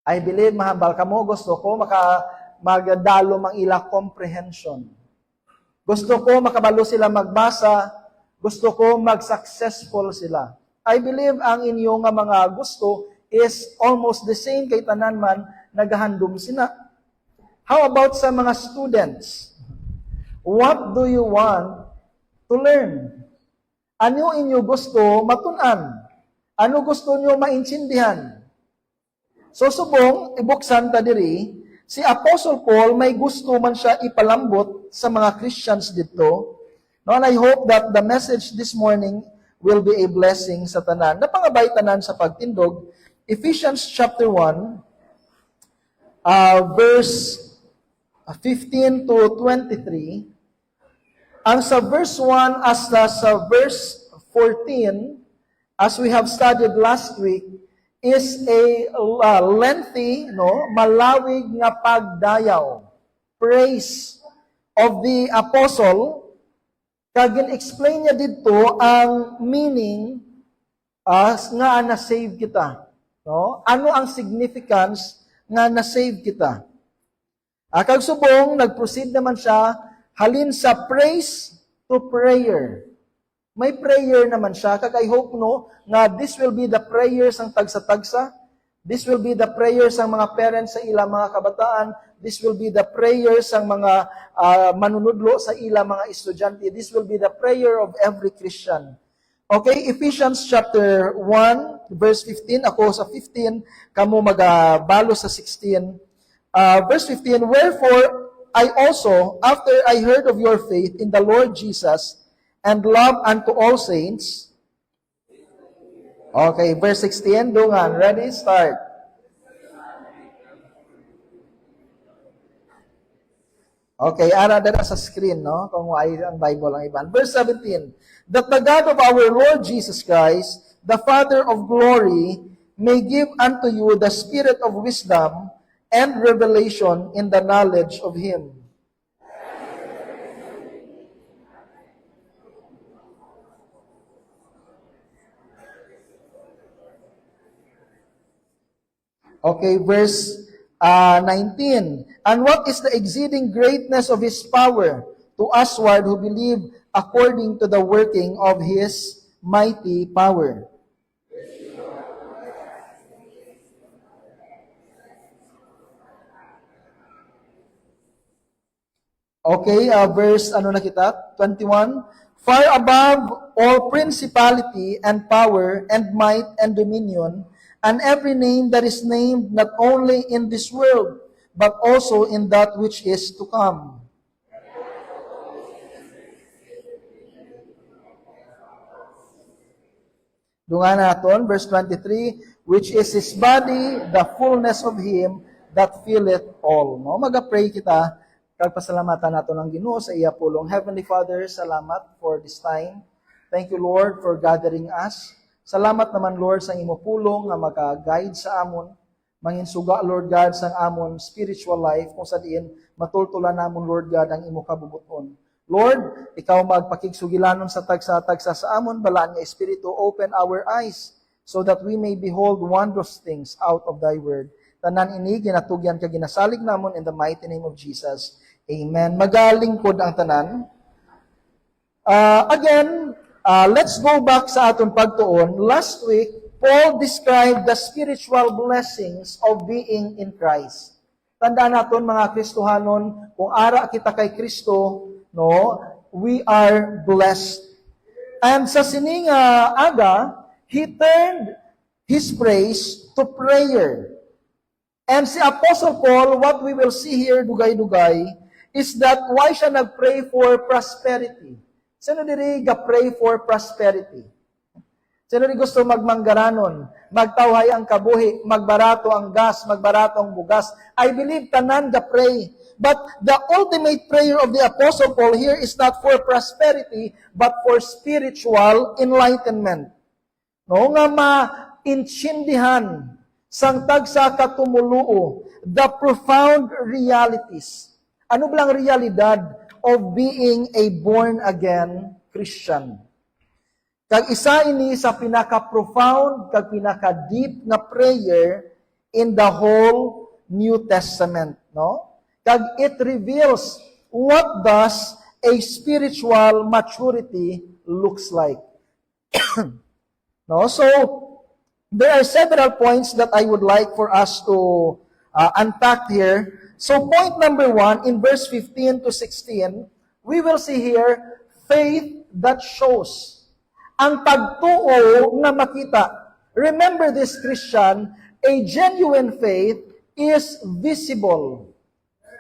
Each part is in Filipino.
I believe mahambal kamo, gusto ko magdalo mang ila comprehension. Gusto ko makabalo sila magbasa, gusto ko mag-successful sila. I believe ang inyong mga gusto is almost the same kay tanan man nagahandom sina. How about sa mga students? What do you want to learn? Ano inyo gusto matun-an? Ano gusto nyo maintindihan? So subong, ibuksan ta diri, si Apostle Paul may gusto man siya ipalambot sa mga Christians dito. No, and I hope that the message this morning will be a blessing sa tanan. Napangabay tanan sa pagtindog. Ephesians chapter 1, verse 15 to 23. Ang sa verse 1 as sa verse 14, as we have studied last week, is a lengthy, malawig nga pagdayaw, praise of the apostle. Kag explain niya dito ang meaning nga na-save kita. No? Ano ang significance nga na-save kita? Kag subong, nag-proceed naman siya, halin sa praise to prayer. May prayer naman siya. Kag I hope nga this will be the prayers ang tagsa-tagsa. This will be the prayers ang mga parents sa ilang mga kabataan. This will be the prayers ang mga manunudlo sa ilang mga estudyante. This will be the prayer of every Christian. Okay, Ephesians chapter 1, verse 15. Ako sa 15, kamo magabalo sa 16. Verse 15, wherefore I also, after I heard of your faith in the Lord Jesus, and love unto all saints. Okay, verse 16, dungan. Ready? Start. Okay, ara dara sa screen, no? Kung ay ang Bible ang iban. Verse 17, that the God of our Lord Jesus Christ, the Father of glory, may give unto you the spirit of wisdom and revelation in the knowledge of Him. Okay, verse 19. And what is the exceeding greatness of His power to usward who believe according to the working of His mighty power? Okay, verse, 21. Far above all principality and power and might and dominion, and every name that is named not only in this world, but also in that which is to come. Dungan naton, verse 23, which is His body, the fullness of Him that filleth all. No? Mag-pray kita, kagpasalamatan nato ng Ginoo sa iya pulong. Heavenly Father, salamat for this time. Thank you, Lord, for gathering us. Salamat naman, Lord, sa imo pulong nga maka-guide sa amon. Manginsuga, Lord God, sa amon spiritual life, kung sa diin matultulan namon, Lord God, ang imo kabubuton. Lord, ikaw magpakigsugilanon sa tagsa-tagsa sa amon, balaan nga Espiritu, open our eyes, so that we may behold wondrous things out of thy word. Tanan ini, ginatugyan ka ginasalig namon in the mighty name of Jesus. Amen. Magalingkod ang tanan. Again, let's go back sa aton pagtuon. Last week, Paul described the spiritual blessings of being in Christ. Tandaan naton mga Kristohanon, kung ara kita kay Kristo, we are blessed. And sa sining aga, he turned his praise to prayer. And si Apostle Paul, what we will see here, dugay-dugay, is that why siya nag-pray for prosperity? Sino diri ga-pray for prosperity? Sino diri gusto magmanggaranon, magtawhay ang kabuhi, magbarato ang gas, magbarato ang bugas? I believe tanan ga-pray. But the ultimate prayer of the Apostle Paul here is not for prosperity, but for spiritual enlightenment. No, nga ma-intindihan sang tagsa katumuluo the profound realities. Ano blang realidad of being a born-again Christian? Kag isa ini sa pinaka-profound, kag pinaka-deep na prayer in the whole New Testament, no? Kag it reveals what does a spiritual maturity looks like. No? So, there are several points that I would like for us to unpack here. So, point number 1, in verse 15 to 16, we will see here, faith that shows. Ang pagtuo na makita. Remember this, Christian, a genuine faith is visible.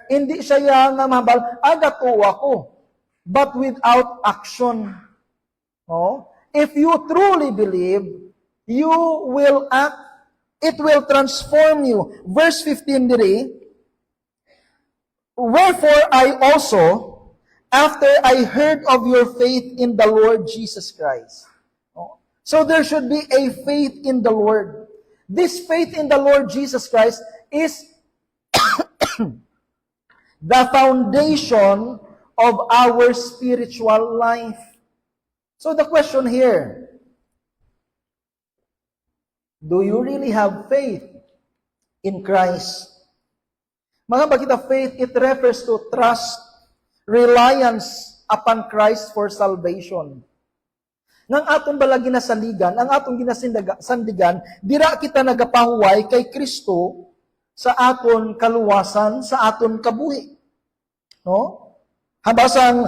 Hindi siya nga mahambal, agatuwa ko, but without action. No? If you truly believe, you will act, it will transform you. Verse 15 diri, wherefore I also, after I heard of your faith in the Lord Jesus Christ. So there should be a faith in the Lord. This faith in the Lord Jesus Christ is the foundation of our spiritual life. So the question here, do you really have faith in Christ? Mga bakita, faith, it refers to trust, reliance upon Christ for salvation. Nang atong bala ginasaligan, ang atong ginasandigan, dira kita nagapahuway kay Kristo sa aton kaluwasan, sa aton kabuhi. No? Habasang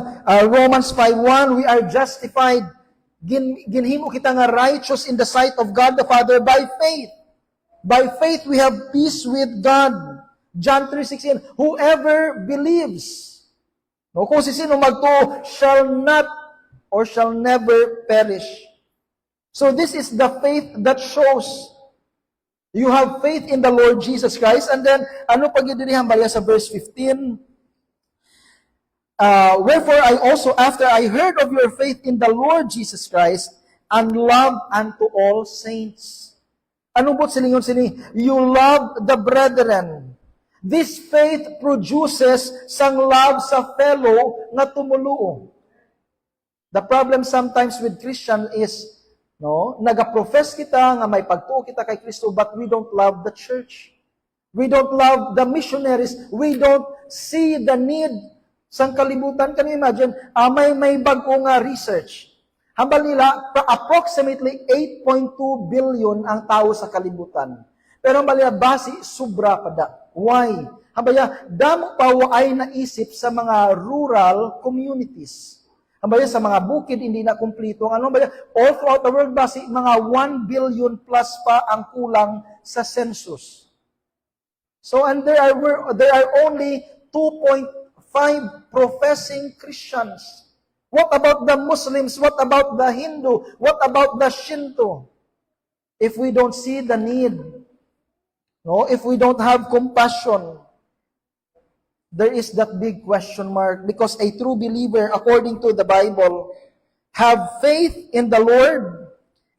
Romans 5:1, we are justified. Ginhimo kita nga righteous in the sight of God the Father by faith. By faith we have peace with God. John 3:16, whoever believes, no, kung sino magtuo, shall not or shall never perish. So this is the faith that shows. You have faith in the Lord Jesus Christ. And then, ano pagdidirihan ba sa verse 15? Wherefore I also, after I heard of your faith in the Lord Jesus Christ, and love unto all saints. Ano po silingon sini? You love the brethren. This faith produces sang love sa fellow nga tumuluo. The problem sometimes with Christian is, no, nagaprofess kita nga may pagtuo kita kay Kristo, but we don't love the church. We don't love the missionaries. We don't see the need sang kalibutan. Can you imagine? May bago nga research. Hambal nila, approximately 8.2 billion ang tao sa kalibutan. Pero hambal nila, basi, sobra pa da. Why? Hambal nila, damo pa ay naisip sa mga rural communities. Hambal nila, sa mga bukid, hindi na kumplito. Ano hambal nila, all throughout the world, basi, mga 1 billion plus pa ang kulang sa census. So, and there are only 2.5 professing Christians. What about the Muslims? What about the Hindu? What about the Shinto? If we don't see the need, no, if we don't have compassion, there is that big question mark. Because a true believer, according to the Bible, have faith in the Lord,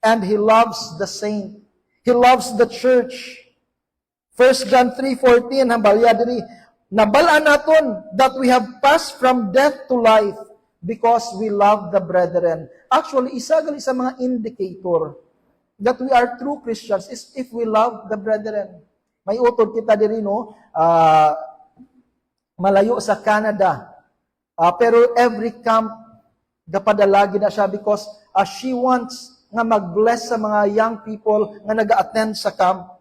and he loves the saint. He loves the church. 1 John 3:14, hambalya diri, nabalaan naton that we have passed from death to life because we love the brethren. Actually, isa gali sa mga indicator that we are true Christians is if we love the brethren. May utod kita diri, no, malayo sa Canada. Pero every camp, gapadalagi na siya because she wants nga mag-bless sa mga young people nga nag-attend sa camp.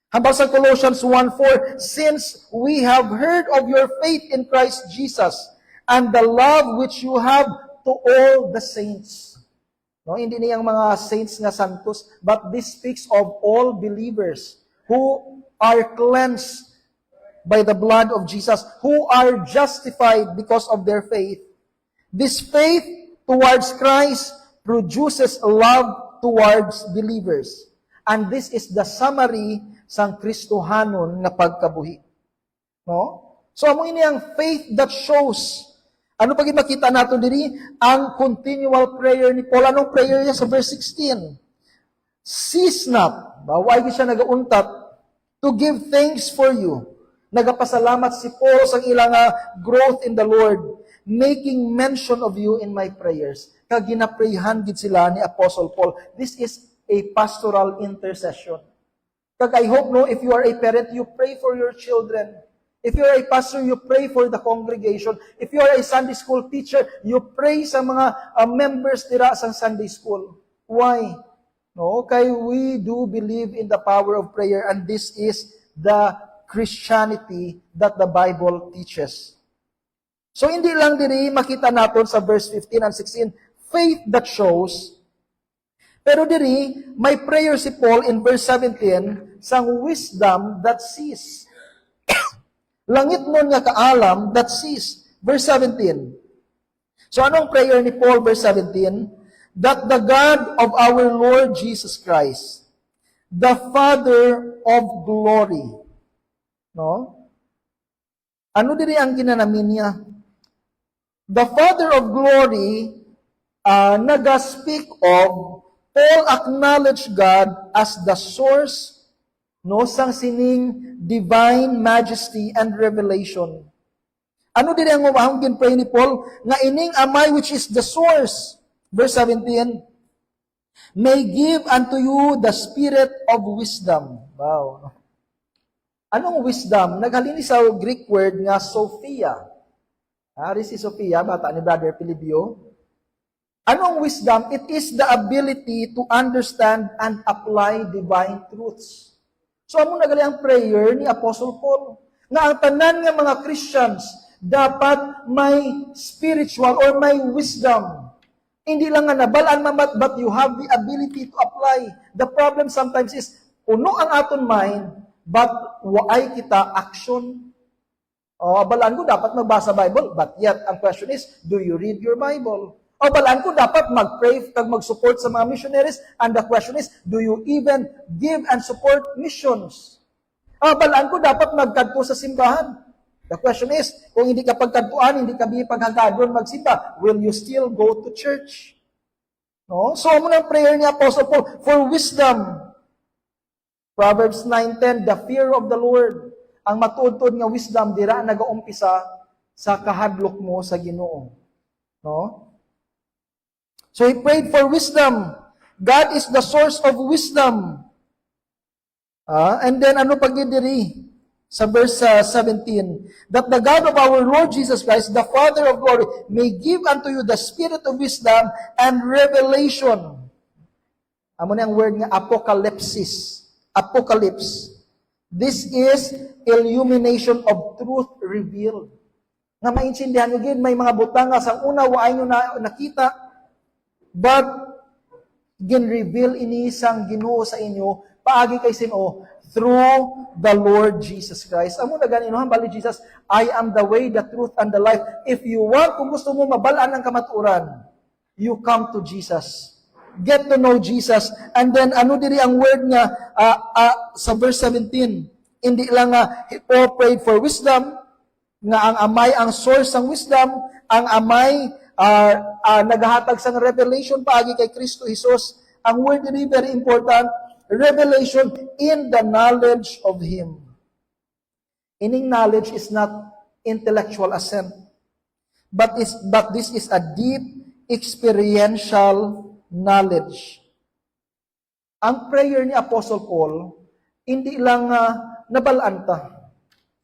Hambal sa Colossians 1:4, since we have heard of your faith in Christ Jesus and the love which you have to all the saints. No, hindi niyang mga saints nga santos, but this speaks of all believers who are cleansed by the blood of Jesus, who are justified because of their faith. This faith towards Christ produces love towards believers. And this is the summary sang Kristohanon nga pagkabuhi. No? So, amo ini ang faith that shows. Ano pag makita nato diri? Ang continual prayer ni Paul. Anong prayer niya sa verse 16? Cease not. Baway siya nagauntat to give thanks for you. Nagapasalamat si Paul sa ilang growth in the Lord, making mention of you in my prayers. Kag ginaprayhan gid sila ni Apostle Paul. This is a pastoral intercession. Kag I hope, no, if you are a parent, you pray for your children. If you are a pastor, you pray for the congregation. If you are a Sunday school teacher, you pray sa mga members dira sa Sunday school. Why? No, kay we do believe in the power of prayer, and this is the Christianity that the Bible teaches. So hindi lang diri makita naton sa verse 15 and 16, faith that shows. Pero diri may prayer si Paul in verse 17 sang wisdom that sees. Langit nun nga kaalam that sees. Verse 17. So anong prayer ni Paul, verse 17? That the God of our Lord Jesus Christ, the Father of glory. No? Ano diri ang ginanamin niya? The Father of glory, naga-speak of, Paul acknowledged God as the source, no, sang sining divine majesty and revelation. Ano diri ang umahong ginpray ni Paul? Nga ining amay which is the source. Verse 17, may give unto you the spirit of wisdom. Wow. Anong wisdom? Naghalini sa Greek word nga Sophia. Ari si Sophia, bata ni Brother Pilibio. Anong wisdom? It is the ability to understand and apply divine truths. So, among nagali ang prayer ni Apostle Paul, na ang tanan nga mga Christians dapat may spiritual or may wisdom. Hindi lang nga nabalaan mamat, but you have the ability to apply. The problem sometimes is, puno ang aton mind, but waay kita action. O, balaan ko dapat magbasa Bible, but yet, ang question is, do you read your Bible? O, balaan ko dapat mag-pray kag mag-support sa mga missionaries, and the question is, do you even give and support missions? O, balaan ko dapat magkadto sa simbahan. The question is, kung hindi ka pagkadtuan, hindi ka paghagadon magsimba, will you still go to church? No? So, muna ang prayer ni Apostle Paul, for wisdom. Proverbs 9:10, the fear of the Lord. Ang matuod-tuod nga wisdom, dira nag-uumpisa sa kahadlok mo sa Ginoo. No? So, he prayed for wisdom. God is the source of wisdom. And then, ano pag diri? Sa verse 17, that the God of our Lord Jesus Christ, the Father of glory, may give unto you the spirit of wisdom and revelation. Amo na ang word nga apocalypsis. Apocalypse. This is illumination of truth revealed. Nga maintindihan nyo gid, may mga butang nga sa una waay nyo nakita, but gin-reveal ini sang Ginoo sa inyo, paagi kay sino, through the Lord Jesus Christ. Amo na ganino, hambali Jesus, I am the way, the truth, and the life. If you want, kung gusto mo mabalaan ang kamaturan, you come to Jesus. Get to know Jesus. And then, ano diri ang word nga sa verse 17? Hindi lang Paul prayed for wisdom, nga ang amay ang source ng wisdom, ang amay naghahatag sang revelation paagi kay Kristo Jesus. Ang word diri very important, revelation in the knowledge of Him. Ining knowledge is not intellectual assent, but this is a deep experiential knowledge. Ang prayer ni Apostle Paul, hindi lang nabalaan ta,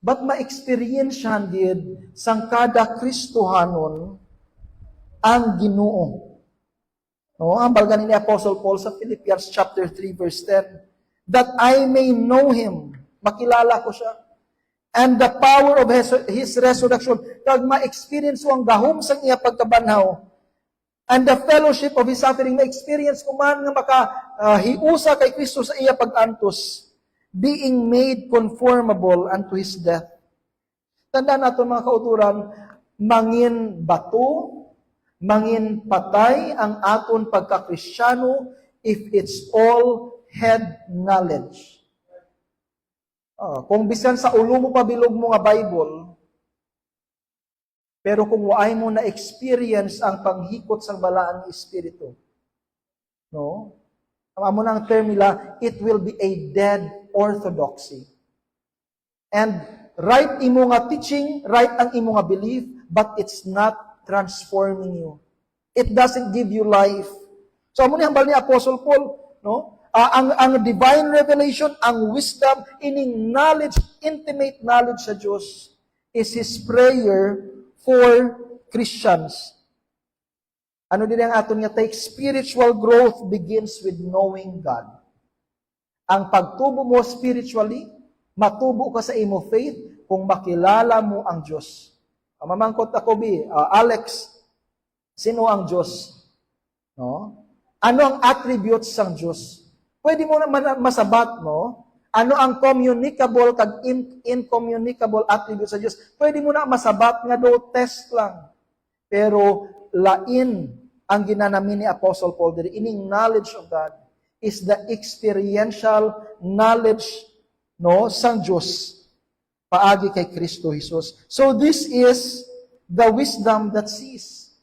but ma-experiensyahan gid sang kada Kristohanon ang Ginoo. No, ang balgan ni Apostle Paul sa Philippians chapter 3 verse 10, that I may know Him, makilala ko siya, and the power of His resurrection, kag ma-experience ko ang gahom sang iya pagkabanhaw, and the fellowship of His suffering, ma-experience ko man nga makahiusa kay Kristo sa iya pag-antos, being made conformable unto His death. Tandaan nato mga kauturan, mangin bato, mangin patay ang aton pagka-Kristyano if it's all head knowledge. Kung bisan sa ulo mo pabilog mo nga Bible, pero kung waay mo na experience ang panghikot sa balaan ng Espiritu, no? Amo na ang term nila, it will be a dead orthodoxy. And right imo nga teaching, right ang imo nga belief, but it's not transforming you. It doesn't give you life. So amo ni hambal ni Apostle Paul, no? ang divine revelation, ang wisdom, ining knowledge, intimate knowledge sa Diyos, is His prayer for Christians. Ano din ang aton nga take? Spiritual growth begins with knowing God. Ang pagtubo mo spiritually, matubo ka sa imo faith kung makilala mo ang Diyos. Mamangkot ako, Alex, sino ang Diyos? No? Ano ang attributes ng Diyos? Pwede mo naman masabat, no? Ano ang communicable kag incommunicable attributes sa Diyos? Pwede mo na masabat nga do test lang. Pero lain ang ginanamin ni Apostle Paul diri, ining knowledge of God is the experiential knowledge, no, sang Diyos paagi kay Kristo Jesus. So this is the wisdom that sees,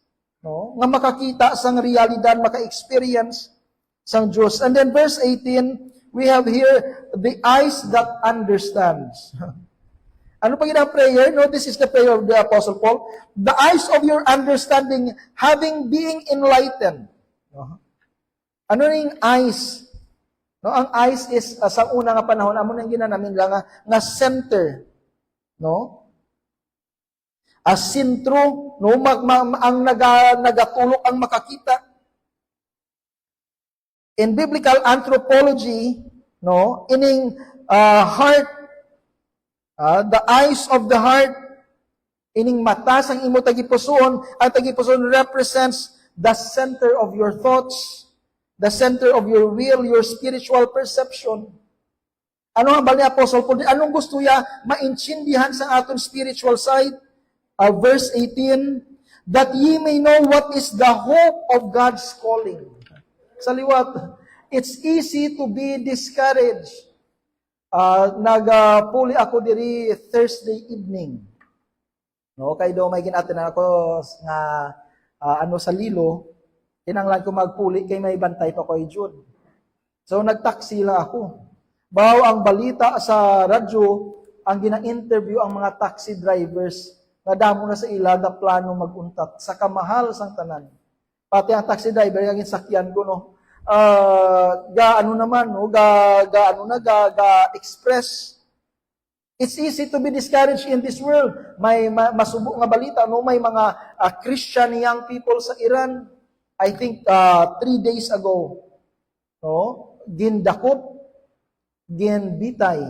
no, nga makakita sang realidad, maka-experience sang Diyos. And then verse 18, we have here the eyes that understands. Ano pa ginang prayer? No, this is the prayer of the Apostle Paul. The eyes of your understanding being enlightened. No? Ano yung eyes? No, ang eyes is sa una nga panahon amo nang ginanamin lang nga center, no? As sentro, no, ang nagatulok ang makakita. In biblical anthropology, no, ining heart, the eyes of the heart, ining mata sang imo tagipuson, ang tagipuson represents the center of your thoughts, the center of your will, your spiritual perception. Ano ang bali Apostle Paul? Anong gusto niya maintindihan sa aton spiritual side? Verse 18, that ye may know what is the hope of God's calling. Sa liwat, it's easy to be discouraged. Nagpuli ako diri Thursday evening. No, kay do may ginatin ako nga sa Lilo. Kinanglan ko magpuli kay may bantay pa ko Jud. So nagtaksi lang ako. Baw ang balita sa radyo, ang gina-interview ang mga taxi drivers nga damo na sa ila nga plano maguntat sa kamahal sang tanan. Pati ang taxi driver ang sakyan ko no. Express. It's easy to be discouraged in this world. May masubo nga balita no, may mga Christian young people sa Iran. I think 3 days ago, no, gindakop, ginbitay.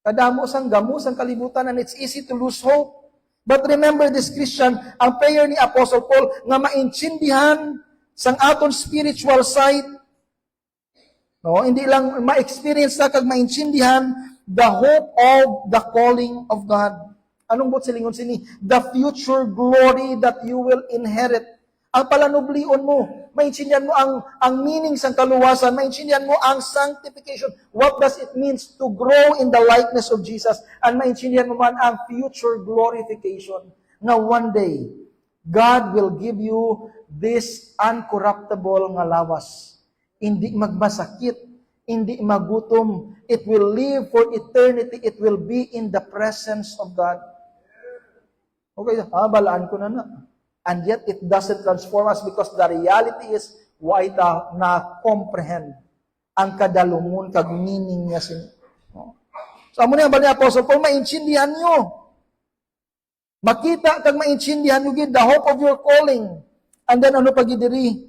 Kadamo sang gamo sang kalibutan and it's easy to lose hope. But remember this Christian, ang prayer ni Apostle Paul nga maintindihan sang aton spiritual side, no, hindi lang ma-experience na kag maintindihan the hope of the calling of God. Anong bot silingon sini? The future glory that you will inherit. Ang palanublion mo, maintindihan mo ang meaning sang kaluwasan, maintindihan mo ang sanctification. What does it means to grow in the likeness of Jesus? And maintindihan mo man ang future glorification. Na one day, God will give you this uncorruptible nga lawas. Hindi magmasakit, hindi magutom. It will live for eternity. It will be in the presence of God. Okay, balaan ko na. And yet, it doesn't transform us because the reality is, why na-comprehend ang kadalungon, kag meaning niya. So, amo na yung bali Apostle Paul, maintindihan nyo. Makita kag maintindihan nyo gid the hope of your calling. And then, ano pagidiri?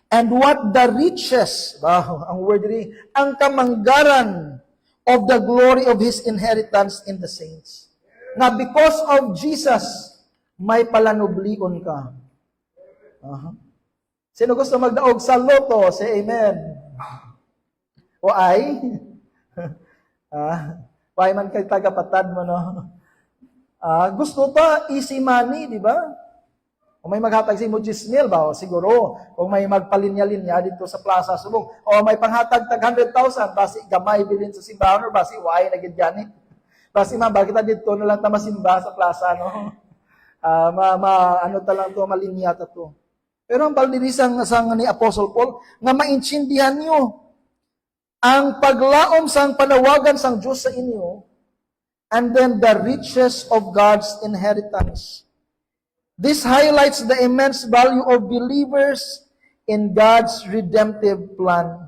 And what the riches, ang word diri, ang kamanggaran of the glory of His inheritance in the saints. Na because of Jesus, may palanublion ka. Sino gusto magdaog sa loto? Say amen. O ay? Why man kay tagapatad mo, no? Gusto pa, easy money, di ba? Kung may maghatag si mo 10,000 ba? O siguro, kung may magpalinya-linya dito sa Plaza Subong, o may panghatag tag 100,000, basi gamay bilin sa simbahan, or basi why na gid Basi bakit dito na lang ta masimba sa plaza, no? Ano talang to, malinya ta to. Pero ang baldirisang sang ni Apostle Paul, nga maintindihan nyo ang paglaom sang panawagan sang Diyos sa inyo, and then the riches of God's inheritance. This highlights the immense value of believers in God's redemptive plan.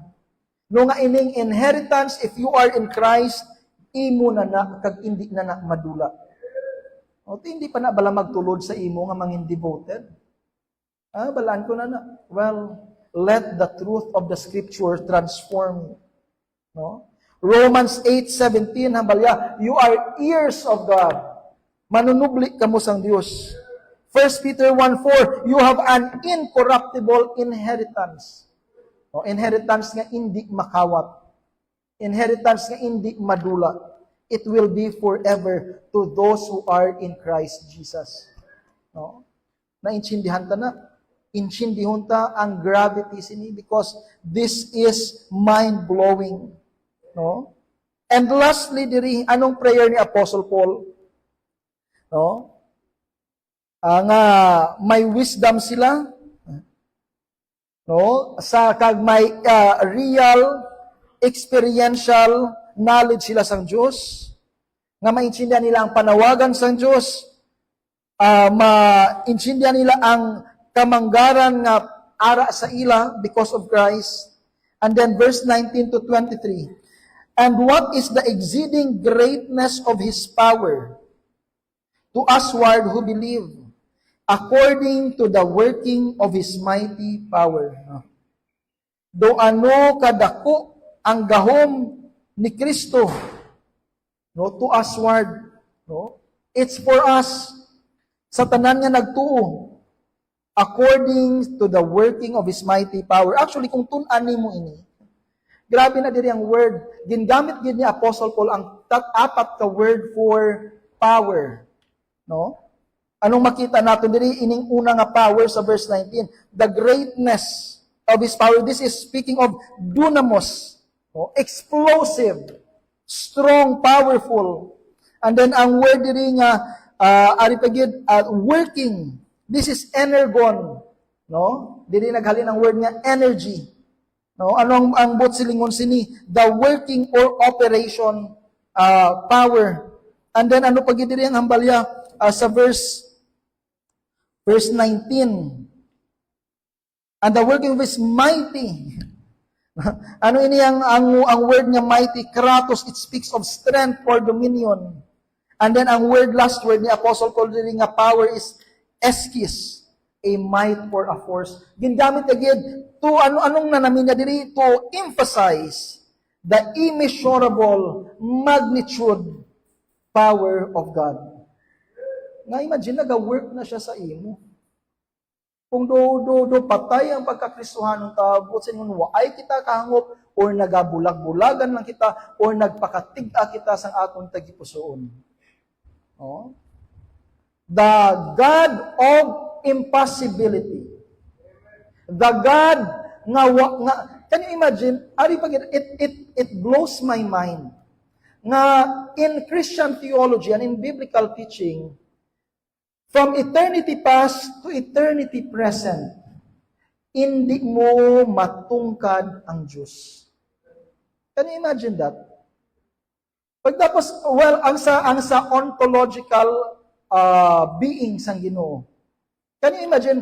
No nga ining inheritance, if you are in Christ, imo na kag hindi na madula. O, hindi pa na bala magtulod sa imo nga mangin devoted. Balaan ko na. Well, let the truth of the Scripture transform you. No? Romans 8:17, hambalya, you are heirs of God. Manunubli kamo sang Dios. 1 Peter 1:4, you have an incorruptible inheritance. No, inheritance nga hindi makawat. Inheritance nga hindi madula. It will be forever to those who are in Christ Jesus. No? Naintindihan ta na? Intindihon ta ang gravity sini because this is mind-blowing. No? And lastly, diri, anong prayer ni Apostle Paul? No? Nga may wisdom sila, no? Sa kag may real experiential knowledge sila sang Dios, nga maintindihan nila ang panawagan sang Dios, maintindihan nila ang kamanggaran nga ara sa ila because of Christ. And then verse 19 to 23. And what is the exceeding greatness of His power to usward who believe, according to the working of His mighty power. Do ano kadako ang gahom ni Kristo, no, to usward, no? It's for us sa tanan nga nagtuo according to the working of His mighty power. Actually, kung tun-an nimo ini, grabe na diri ang word. Gingamit gid ni Apostle Paul ang apat ka word for power, no? Anong makita natin diri ining una nga power sa verse 19? The greatness of His power. This is speaking of dunamos, no? Explosive, strong, powerful. And then ang word diri nga ari pagid working. This is energon, no? Diri naghalin ang word nga energy. No? Ano ang bot silingon sini? The working or operation power. And then ano pagid diri ang hambalya sa verse 19. And the working of His mighty. Ano ini ang word nga mighty? Kratos, it speaks of strength or dominion. And then ang last word ni Apostle Paul diri nga power is eskis, a might or a force. Gingamit agad to anong nanamin niya diri to emphasize the immeasurable magnitude power of God. Nga imagine, nag-work na siya sa imo. Kung do patay ang pagkakristuhan ng tao, sa inyo, ay kita kahangop, or nagabulag-bulagan lang kita, or nagpakatig-a kita sang atong tagipusoon. Oh? The God of impossibility. The God nga can you imagine? It blows my mind. Nga in Christian theology and in biblical teaching, from eternity past to eternity present, hindi mo matungkad ang Diyos. Can you imagine that? Pagtapos, well, ang sa ontological beings ang Ginoo. Can you imagine?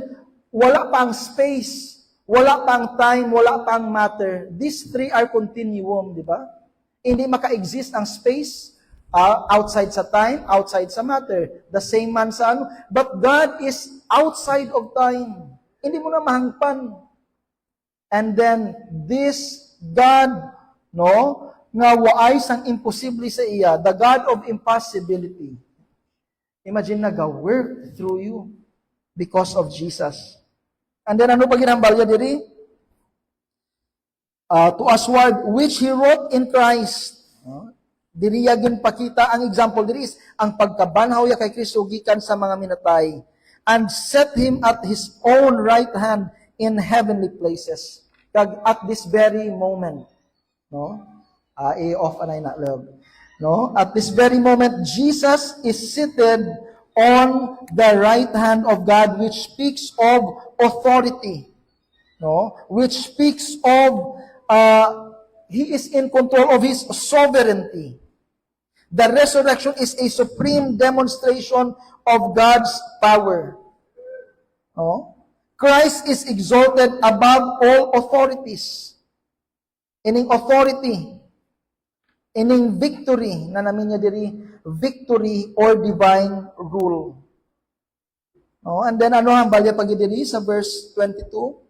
Wala pang space, wala pang time, wala pang matter. These three are continuum, di ba? Hindi maka-exist ang space, outside sa time, outside sa matter. The same man sa ano. But God is outside of time. Hindi mo na mahangpan. And then, this God, no, nga waay sang imposible sa iya, the God of impossibility. Imagine, nag-work through you because of Jesus. And then, ano pa ginambalya diri? To usward, which He wrote in Christ. Diri yagin pakita ang example diri is ang pagkabanhaw ya kay Kristo gikan sa mga minatay and set Him at His own right hand in heavenly places. Kag at this very moment, no? Off anay na love. No? At this very moment, Jesus is seated on the right hand of God, which speaks of authority. No? Which speaks of He is in control of His sovereignty. The resurrection is a supreme demonstration of God's power. No? Christ is exalted above all authorities. Ining authority, ining victory, na namin niya diri, victory or divine rule. No? And then ano ang balya pag diri sa verse 22?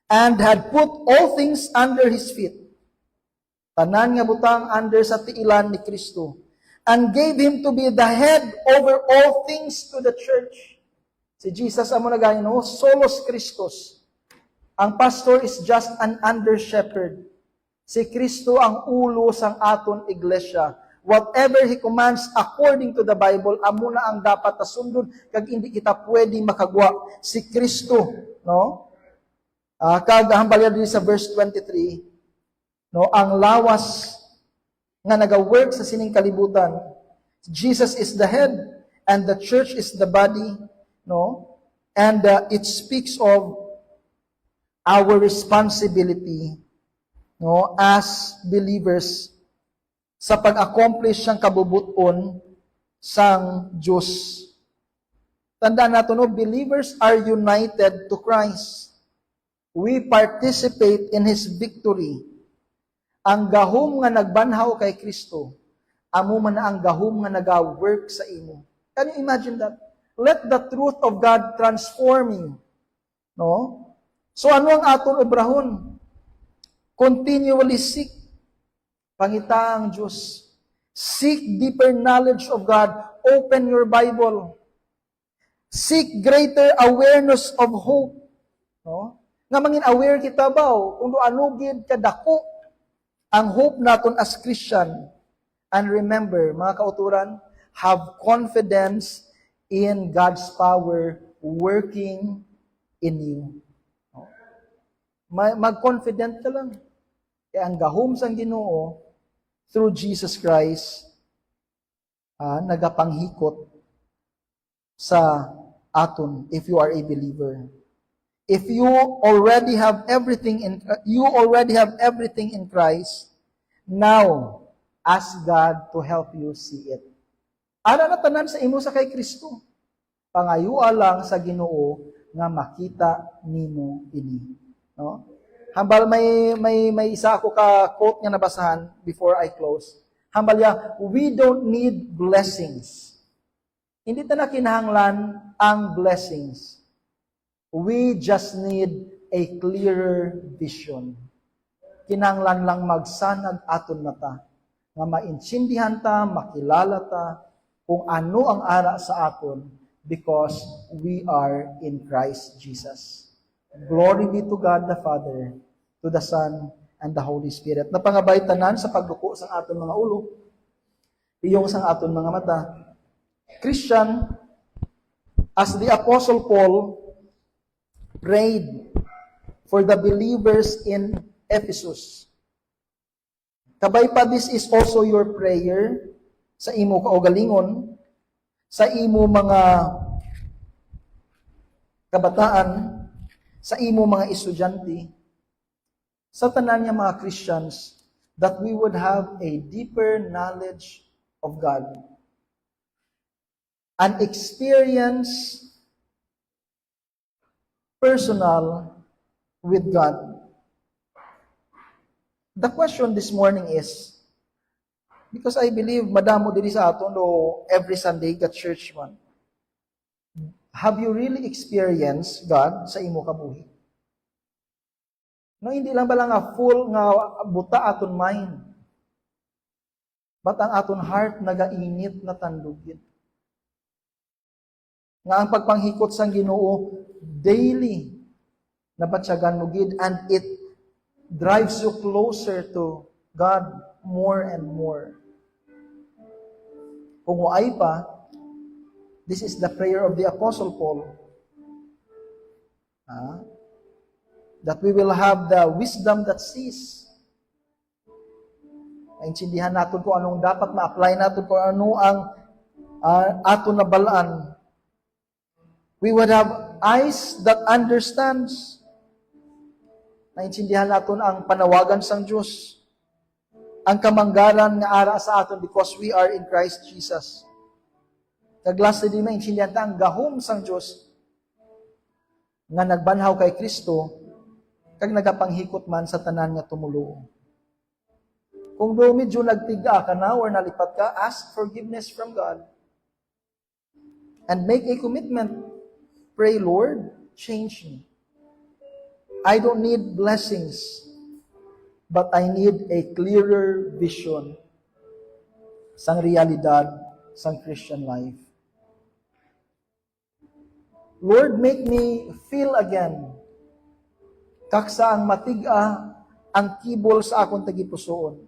And had put all things under His feet. Tanan nga butang under sa tiilan ni Kristo. And gave Him to be the head over all things to the church. Si Jesus amo na ganyan, no? Solos Christos. Ang pastor is just an under-shepherd. Si Kristo ang ulo sang aton iglesia. Whatever He commands according to the Bible, amo na ang dapat tasundon kag hindi kita pwedeng makagwa. Si Kristo, no? Kag hambal din sa verse 23, no, ang lawas nga naga-work sa sining kalibutan. Jesus is the head and the church is the body, no? And it speaks of our responsibility, no, as believers sa pag-accomplish sang kabubuton sang Diyos. Tandaan nato, no, believers are united to Christ. We participate in His victory. Ang gahom nga nagbanhaw kay Kristo, amo man na ang gahom nga naga-work sa imo. Can you imagine that? Let the truth of God transform you. No? So ano ang aton obrahon? Continually seek pangita ang Diyos. Seek deeper knowledge of God. Open your Bible. Seek greater awareness of hope. No? Nga mangin aware kita ba kung ano gid kadako ang hope naton as Christian. And remember, mga kauturan, have confidence in God's power working in you. Mag-confident ka lang. Kaya ang gahom sang Ginoo through Jesus Christ nagapanghikot sa aton if you are a believer. If you already have everything in Christ, now ask God to help you see it. Ana na tanan sa imo sa kay Kristo. Pangayua lang sa Ginoo nga makita nimo ini. No? Hambal may isa ako ka quote nga nabasahan before I close. Hambal ya, we don't need blessings. Hindi ta na kinahanglan ang blessings. We just need a clearer vision. Kinahanglan lang magsanag aton mata nga maintindihan ta, makilala ta kung ano ang ara sa aton because we are in Christ Jesus. Glory be to God the Father, to the Son, and the Holy Spirit. Napangabay tanan sa pagduko sa aton mga ulo, iyong sa aton mga mata. Christian, as the Apostle Paul prayed for the believers in Ephesus. Kabay pa, this is also your prayer sa imo kaugalingon, sa imo mga kabataan, sa imo mga estudyante, sa tanan niya mga Christians, that we would have a deeper knowledge of God. An experience personal with God. The question this morning is, because I believe madamo diri sa aton o every Sunday got church man. Have you really experienced God sa imo kabuhi? No, hindi lang ba lang full nga buta aton mind. But ang aton heart nagainit na tandugid. Nga ang pagpanghikot sang Ginoo daily nabatyagan mo gid, and it drives you closer to God more and more. Kung waay pa, this is the prayer of the Apostle Paul. That we will have the wisdom that sees. Maintindihan natin kung anong dapat ma-apply natin, kung ano ang aton na balaan. We would have eyes that understands. Maintindihan natin ang panawagan sang Diyos. Ang kamanggaran nga ara sa aton because we are in Christ Jesus. Kaglas din maintindihan ta ang gahom sang Diyos. nga nagbanhaw kay Kristo kag nagapanghikot man sa tanan nga tumuluo. Kung do medyo nagtiga ka na or nalipat ka, ask forgiveness from God. And make a commitment. Pray, Lord, change me. I don't need blessings, but I need a clearer vision sang realidad sang Christian life. Lord, make me feel again kaksa ang matiga ang kibol sa akong tagipusoon.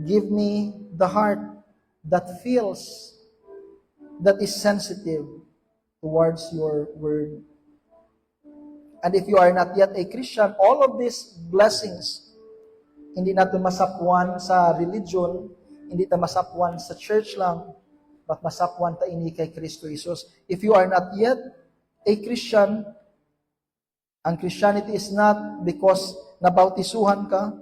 Give me the heart that feels, that is sensitive towards your word. And if you are not yet a Christian, all of these blessings, hindi natin masapwan sa religion, hindi ta masapwan sa church lang, but masapwan ta ini kay Kristo Jesus. If you are not yet a Christian, ang Christianity is not because nabautisuhan ka.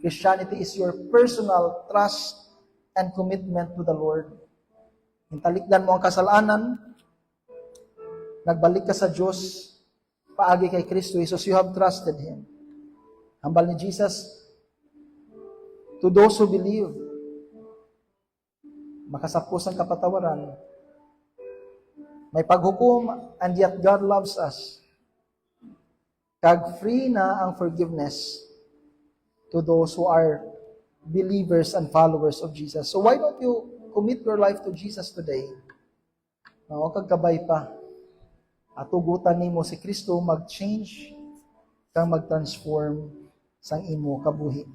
Christianity is your personal trust and commitment to the Lord. Hintalikdan mo ang kasalanan, nagbalik ka sa Diyos, paagi kay Kristo Jesus, you have trusted Him. Hambal ni Jesus, to those who believe, makasapos ang kapatawaran, may paghukom, and yet God loves us. Kag free na ang forgiveness to those who are believers and followers of Jesus. So why don't you commit your life to Jesus today? No, kagkabay pa. At ugutan nimo si Kristo mag-change kang mag-transform sang imo kabuhi.